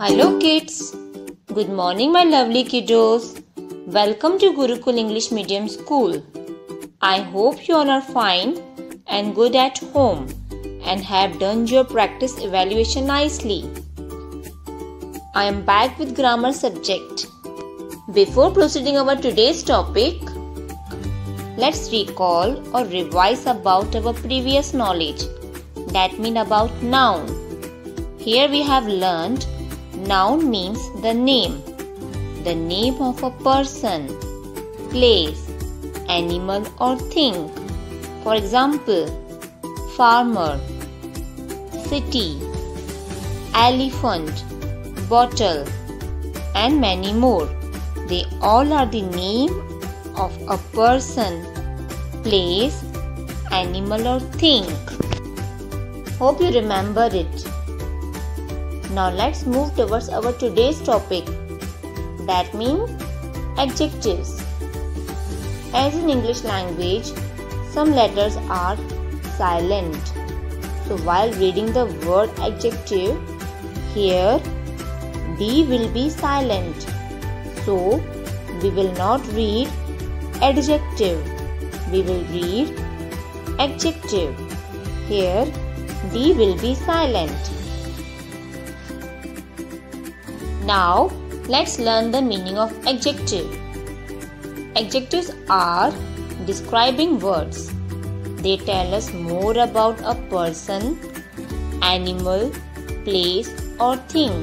Hello kids, good morning my lovely kiddos. Welcome to Gurukul English Medium School. I hope you all are fine and good at home and have done your practice evaluation nicely. I am back with grammar subject. Before proceeding our today's topic, let's recall or revise about our previous knowledge. That means about noun. Here we have learned noun means the name of a person, place, animal or thing. For example, farmer, city, elephant, bottle and many more. They all are the name of a person, place, animal or thing. Hope you remember it. Now let's move towards our today's topic. That means adjectives. As in English language, some letters are silent. So while reading the word adjective, here D will be silent. So we will not read adjective. We will read adjective. Here D will be silent. Now, let's learn the meaning of adjective. Adjectives are describing words. They tell us more about a person, animal, place or thing.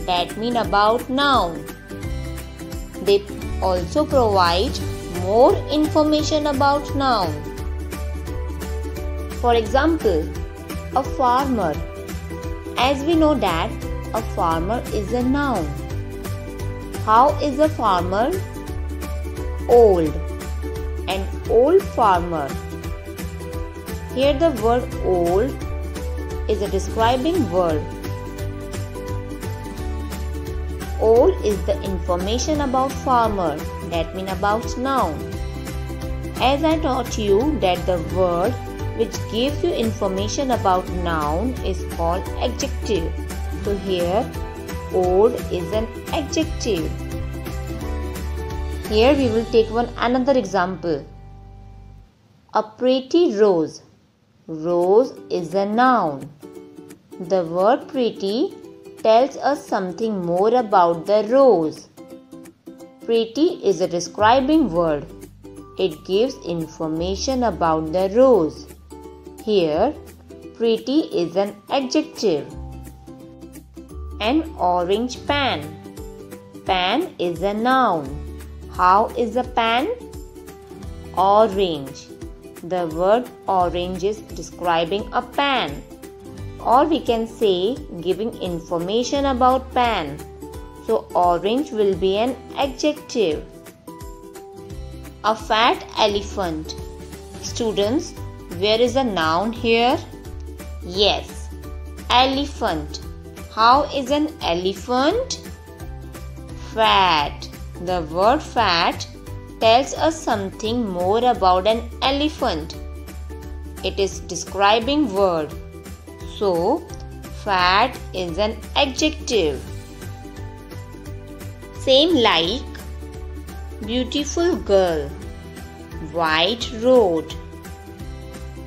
That means about noun. They also provide more information about noun. For example, a farmer. As we know that a farmer is a noun. How is a farmer? Old. An old farmer. Here the word old is a describing word. Old is the information about farmer. That means about noun. As I taught you that the word which gives you information about noun is called adjective. So here old is an adjective. Here we will take another example. A pretty rose. Rose is a noun. The word pretty tells us something more about the rose. Pretty is a describing word. It gives information about the rose. Here pretty is an adjective. An orange pan. Pan is a noun. How is a pan? Orange. The word orange is describing a pan. Or we can say giving information about pan. So orange will be an adjective. A fat elephant. Students, where is a noun here? Yes, elephant. How is an elephant? Fat. The word fat tells us something more about an elephant. It is describing word. So, fat is an adjective. Same like beautiful girl, white road,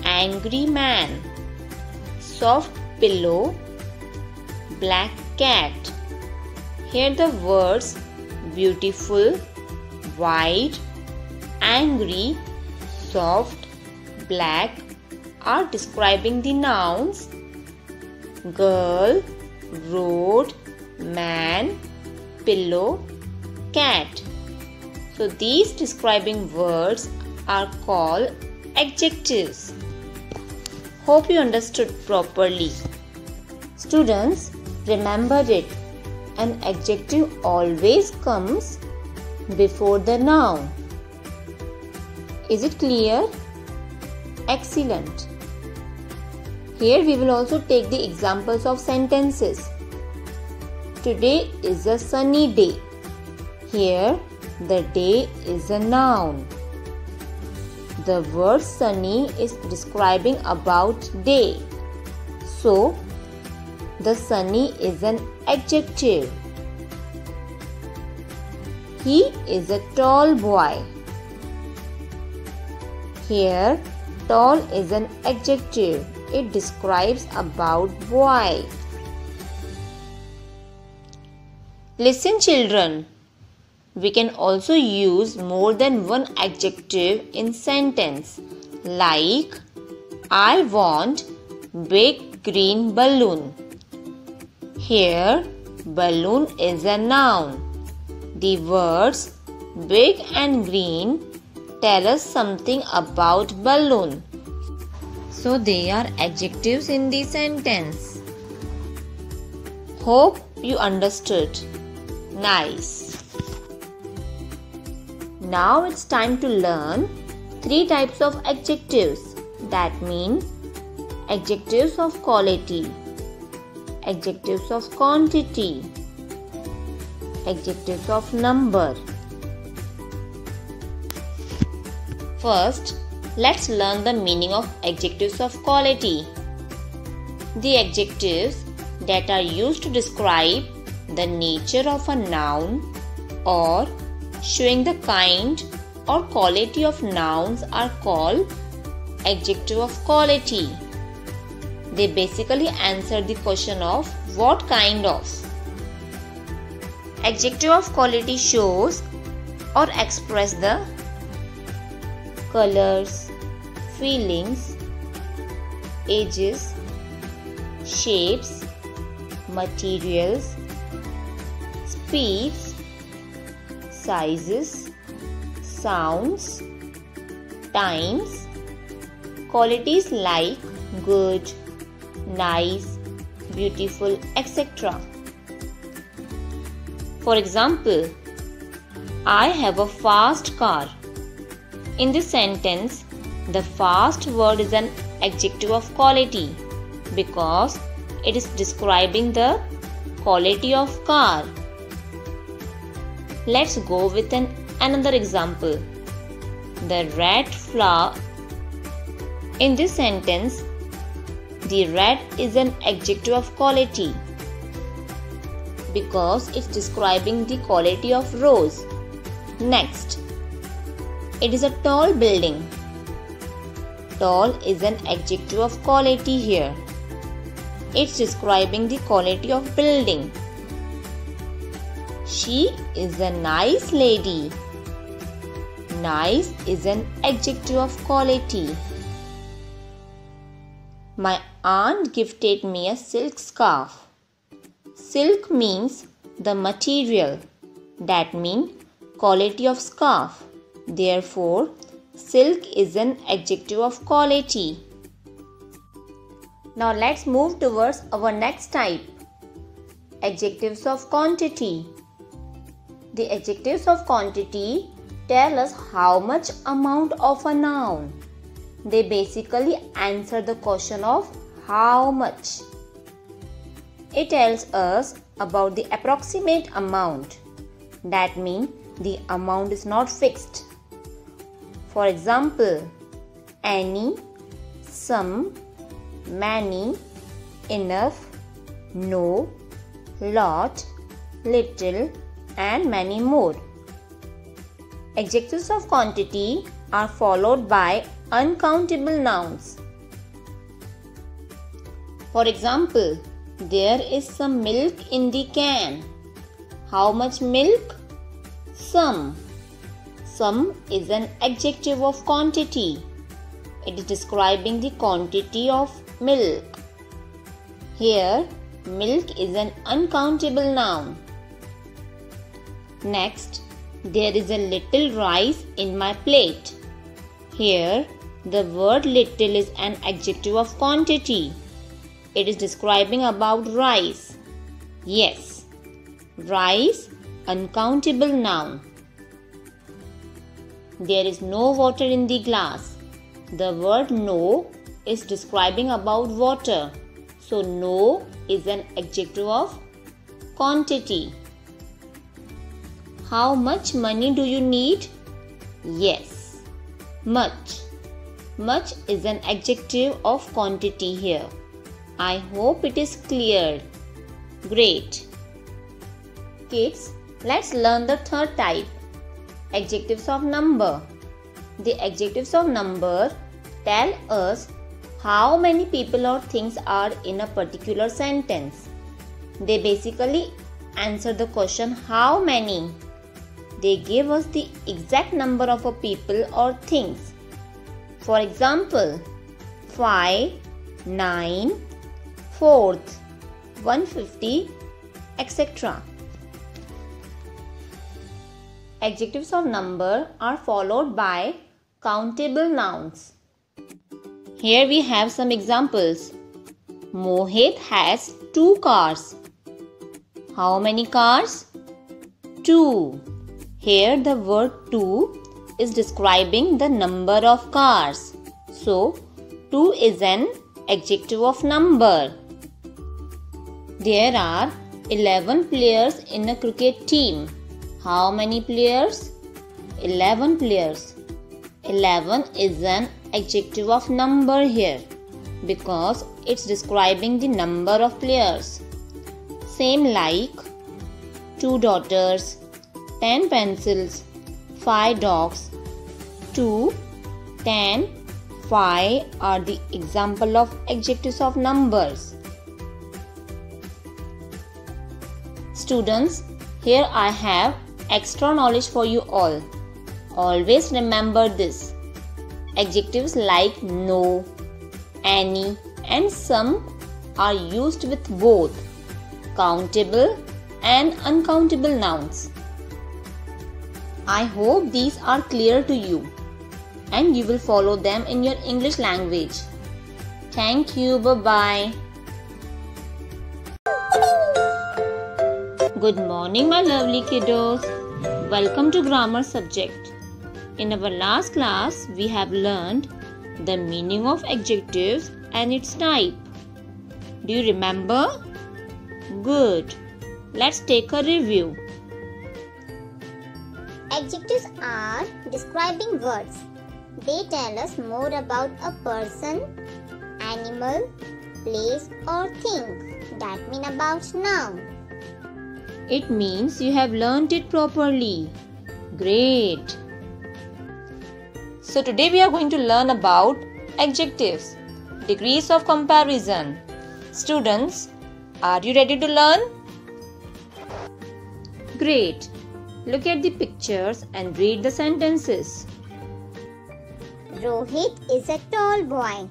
angry man, soft pillow, black cat. Here the words beautiful, white, angry, soft, black are describing the nouns girl, road, man, pillow, cat. So these describing words are called adjectives. Hope you understood properly. Students, remember it. An adjective always comes before the noun. Is it clear? Excellent. Here we will also take the examples of sentences. Today is a sunny day. Here the day is a noun. The word sunny is describing about day. So The sunny is an adjective. He is a tall boy. Here, tall is an adjective. It describes about boy. Listen, children. We can also use more than one adjective in sentence, like I want big green balloon. Here, balloon is a noun. The words big and green tell us something about balloon. So they are adjectives in the sentence. Hope you understood. Nice. Now it's time to learn 3 types of adjectives. That mean adjectives of quality, adjectives of quantity, adjectives of number. First, let's learn the meaning of adjectives of quality. The adjectives that are used to describe the nature of a noun or showing the kind or quality of nouns are called adjective of quality. They basically answer the question of what kind of. Adjective of quality shows or express the colors, feelings, ages, shapes, materials, speeds, sizes, sounds, times, qualities like good, nice, beautiful, etc. For example, I have a fast car. In this sentence, the fast word is an adjective of quality because it is describing the quality of car. Let's go with another example. The red flower. In this sentence, the red is an adjective of quality because it's describing the quality of rose. Next, it is a tall building. Tall is an adjective of quality here. It's describing the quality of building. She is a nice lady. Nice is an adjective of quality. My aunt gifted me a silk scarf. Silk means the material. That means quality of scarf. Therefore, silk is an adjective of quality. Now let's move towards our next type. Adjectives of quantity. The adjectives of quantity tell us how much amount of a noun. They basically answer the question of how much. It tells us about the approximate amount. That means the amount is not fixed. For example, any, some, many, enough, no, lot, little, and many more. Adjectives of quantity are followed by uncountable nouns. For example, there is some milk in the can. How much milk? Some. Some is an adjective of quantity. It is describing the quantity of milk. Here, milk is an uncountable noun. Next, there is a little rice in my plate. Here, the word little is an adjective of quantity. It is describing about rice. Yes, rice, uncountable noun. There is no water in the glass. The word no is describing about water. So, no is an adjective of quantity. How much money do you need? Yes, much. Much is an adjective of quantity here. I hope it is clear. Great. Kids, let's learn the third type, adjectives of number. The adjectives of number tell us how many people or things are in a particular sentence. They basically answer the question how many. They give us the exact number of a people or things. For example, 5, 9, 4th, 150, etc. Adjectives of number are followed by countable nouns. Here we have some examples. Mohit has 2 cars. How many cars? 2. Here the word 2 is describing the number of cars. So, 2 is an adjective of number. There are 11 players in a cricket team. How many players? 11 players. 11 is an adjective of number here because it's describing the number of players. Same like 2 daughters, 10 pencils, 5 dogs. 2, 10, 5 are the example of adjectives of numbers. Students, here I have extra knowledge for you all. Always remember this. Adjectives like no, any and some are used with both countable and uncountable nouns. I hope these are clear to you and you will follow them in your English language. Thank you. Bye-bye. Good morning, my lovely kiddos. Welcome to grammar subject. In our last class, we have learned the meaning of adjectives and its type. Do you remember? Good. Let's take a review. Adjectives are describing words. They tell us more about a person, animal, place or thing. That means about noun. It means you have learnt it properly. Great. So today we are going to learn about adjectives, degrees of comparison. Students, are you ready to learn? Great. Look at the pictures and read the sentences. Rohit is a tall boy.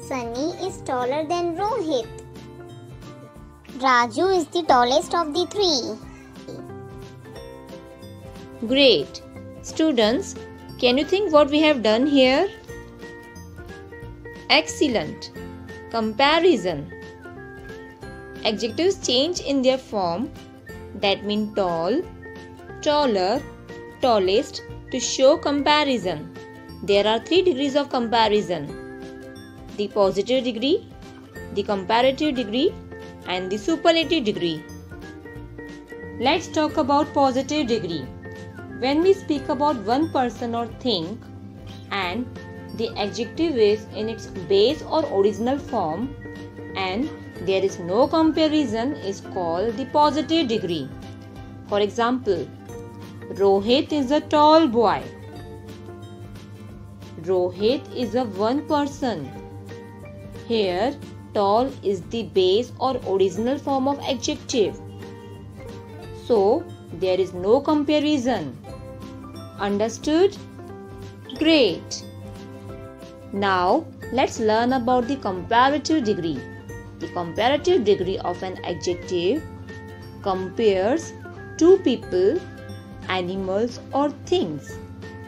Sunny is taller than Rohit. Raju is the tallest of the three. Great. Students, can you think what we have done here? Excellent. Comparison. Adjectives change in their form, that mean tall, taller, tallest, to show comparison. There are 3 degrees of comparison: the positive degree, the comparative degree and the superlative degree. Let's talk about positive degree. When we speak about one person or thing and the adjective is in its base or original form and there is no comparison, is called the positive degree. For example, Rohit is a tall boy. Rohit is a one person. Here, tall is the base or original form of adjective. So, there is no comparison. Understood? Great. Now, let's learn about the comparative degree. The comparative degree of an adjective compares 2 people, animals or things.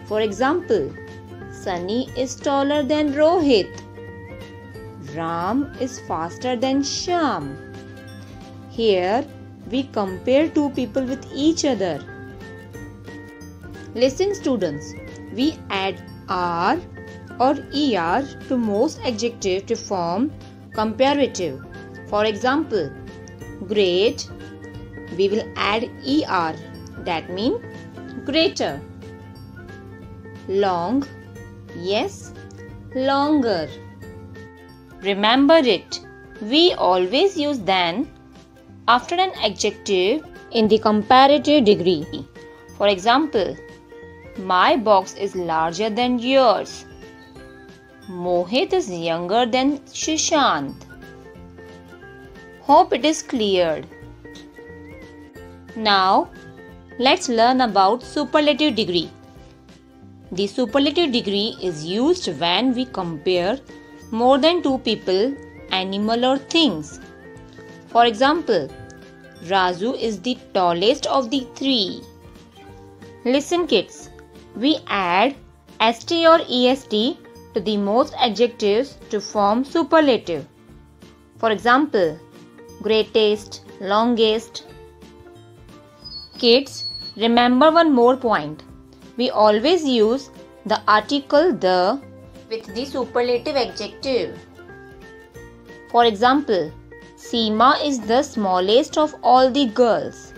For example, Sunny is taller than Rohit. Ram is faster than Shyam. Here, we compare 2 people with each other. Listen students, we add R or ER to most adjectives to form comparative. For example, great, we will add ER, that means greater. Long, yes, longer. Remember it, we always use than after an adjective in the comparative degree. For example, my box is larger than yours. Mohit is younger than Shishant. Hope it is cleared. Now, let's learn about superlative degree. The superlative degree is used when we compare more than two people, animal or things. For example, Raju is the tallest of the three. Listen kids, we add st or est to the most adjectives to form superlative. For example, greatest, longest. Kids, remember one more point. We always use the article the with the superlative adjective. For example, Seema is the smallest of all the girls.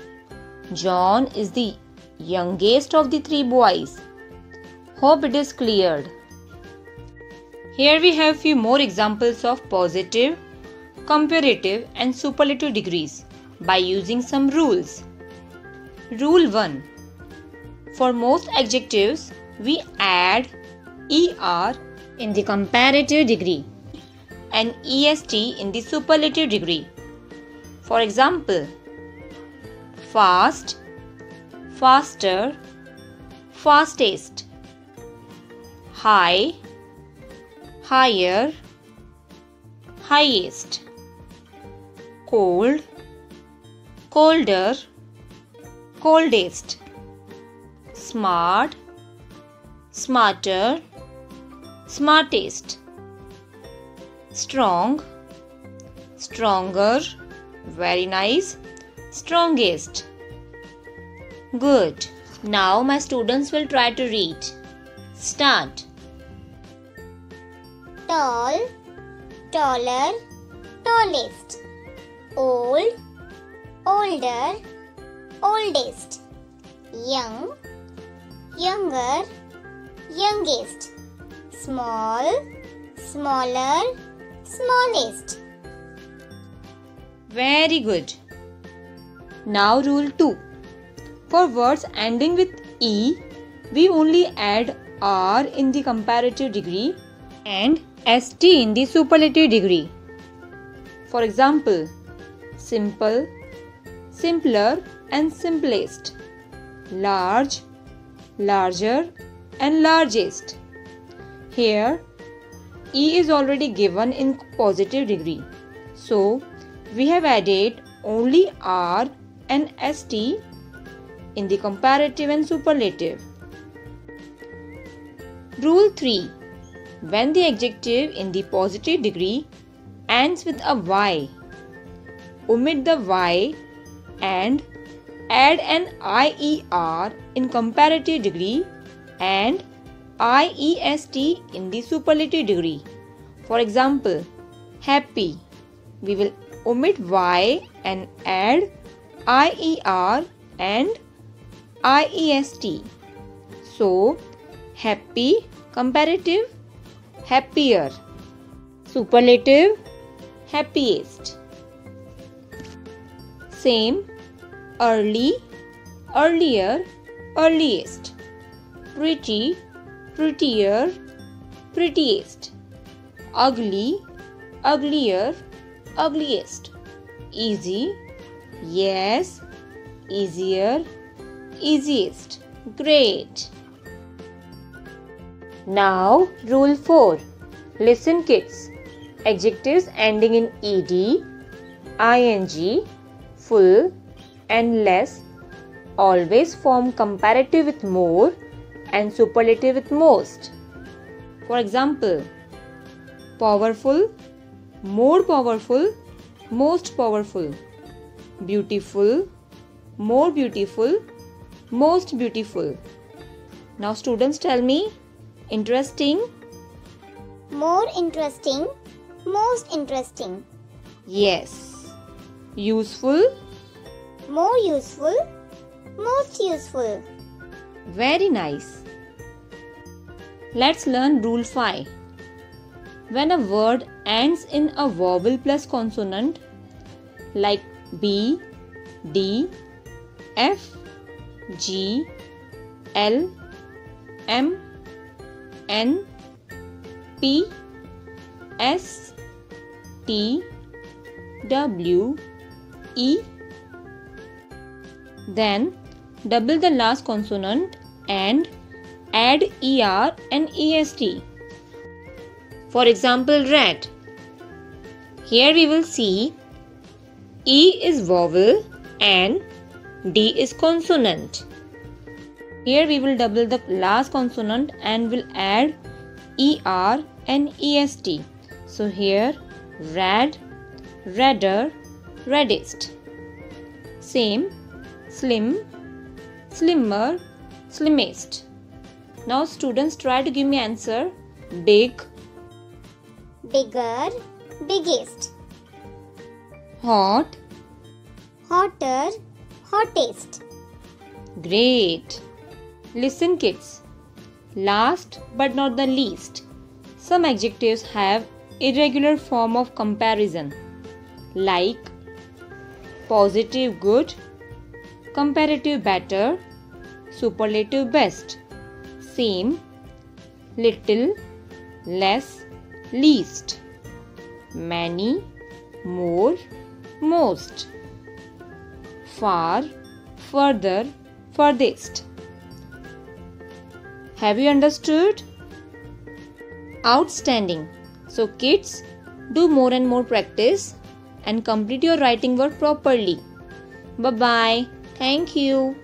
John is the youngest of the three boys. Hope it is cleared. Here we have few more examples of positive, comparative and superlative degrees by using some rules. Rule 1. For most adjectives, we add er in the comparative degree and est in the superlative degree. For example, fast, faster, fastest. High, higher, highest. Cold, colder, coldest. Smart, smarter, smartest. Strong, stronger, very nice, strongest. Good. Now my students will try to read. Start. Tall, taller, tallest. Old, older, oldest. Young, younger, youngest. Small, smaller, smallest. Very good. Now rule 2. For words ending with E, we only add R in the comparative degree and ST in the superlative degree. For example, simple, simpler and simplest. Large, larger and largest. Here, E is already given in positive degree. So, we have added only R and ST in the comparative and superlative. Rule 3. When the adjective in the positive degree ends with a Y, omit the Y and add an IER in comparative degree and IEST in the superlative degree. For example, happy. We will omit Y and add IER and IEST. So, happy, comparative, happier. Superlative, happiest. Same, early, earlier, earliest. Pretty, prettier, prettiest. Ugly, uglier, ugliest. Easy, yes, easier, easiest. Great. Now rule 4. Listen kids. Adjectives ending in ed, ing, full and less always form comparative with more and superlative with most. For example, powerful, more powerful, most powerful. Beautiful, more beautiful, most beautiful. Now students tell me, interesting? More interesting, most interesting. Yes. Useful? More useful, most useful. Very nice. Let's learn rule 5. When a word ends in a vowel plus consonant like B, D, F, G, L, M, N, P, S, T, W, E. Then double the last consonant and add ER and EST. For example, red. Here we will see E is vowel and D is consonant. Here we will double the last consonant and will add ER and EST. So here red, redder, reddest. Same, slim, slimmer, slimmest. Now students, try to give me answer. Big, bigger, biggest. hot, Hotter, hottest. great. Listen kids. Last but not the least. Some adjectives have irregular form of comparison like positive good, comparative better, superlative best. Same, little, less, least. Many, more, most. Far, further, furthest. Have you understood? Outstanding. So kids, do more and more practice and complete your writing work properly. Bye-bye. Thank you.